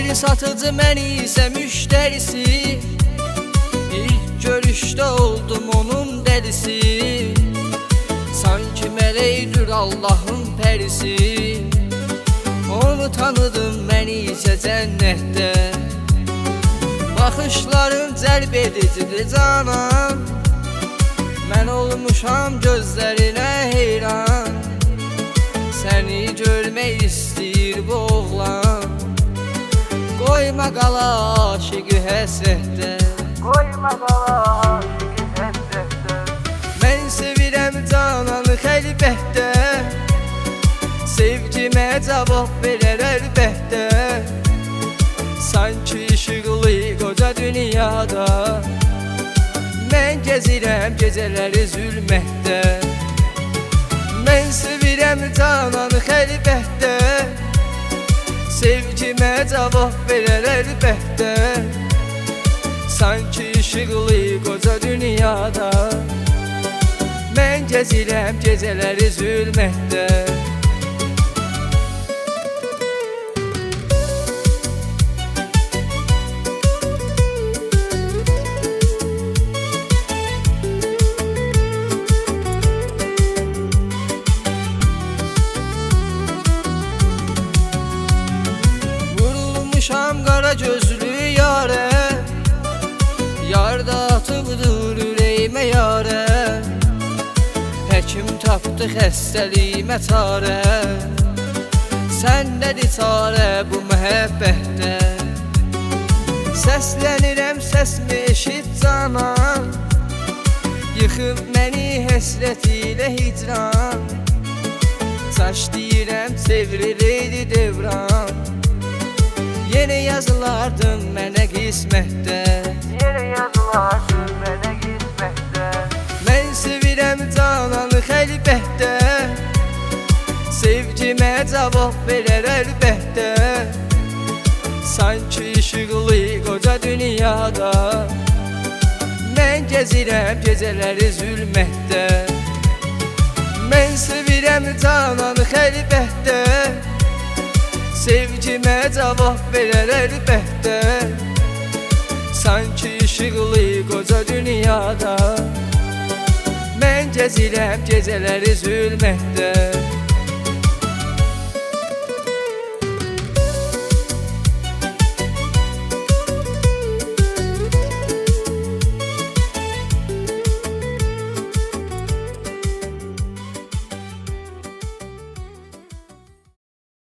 Bir satıcı mən isə müştərisi, İlk görüşdə oldum onun dəlisi. Sanki mələkdir Allahın pərisi, Onu tanıdım mən isə cənnətdə. Baxışların cəlb edicidir canan, Mən olmuşam gözlərinə heyran. Səni görmək istəyir bu oğlan, Qoyma qala aşıqı həsrətdə, Koyma qala aşıqı həsrətdə. Mən sevirəm cananı xəlbətdə, Sevgimə cavab verər əlbəttə. Sanki işıqlı qoca dünyada, Mən gəzirəm gecələri zülmətdə. Mən sevirəm cananı xəlbətdə, Sevgimə cavab verər əlbəttə. Sanki işıqlı qoca dünyada, Mən gəzirəm gecələri zülmətdə. Vurulmuşam qara gözlü yarə, Yar da atıbdır ürəyimə yarə. Həkim tapdı xəstəliyimə çarə, Səndədir çarə bu məhəbbətdə. Səslənirəm səsimi eşit canan, Yıxıb məni həsrət ilə hicran. Saç deyirəm çevriləydi devran, Yenə yazılardın mənə qismətdə. Yenə yazılardın mənə qismətdə. Mən sevirəm cananı xəlbətdə, Sevgimə cavab verər əlbəttə. Sanki işıqlı qoca dünyada, Mən gəzirəm gecələri zülmətdə. Mən sevirəm cananı xəlbətdə, Sevgimə cavab verər əlbəttə. Sanki işıqlı qoca dünyada, Mən gəzirəm gecələri zülmətdə.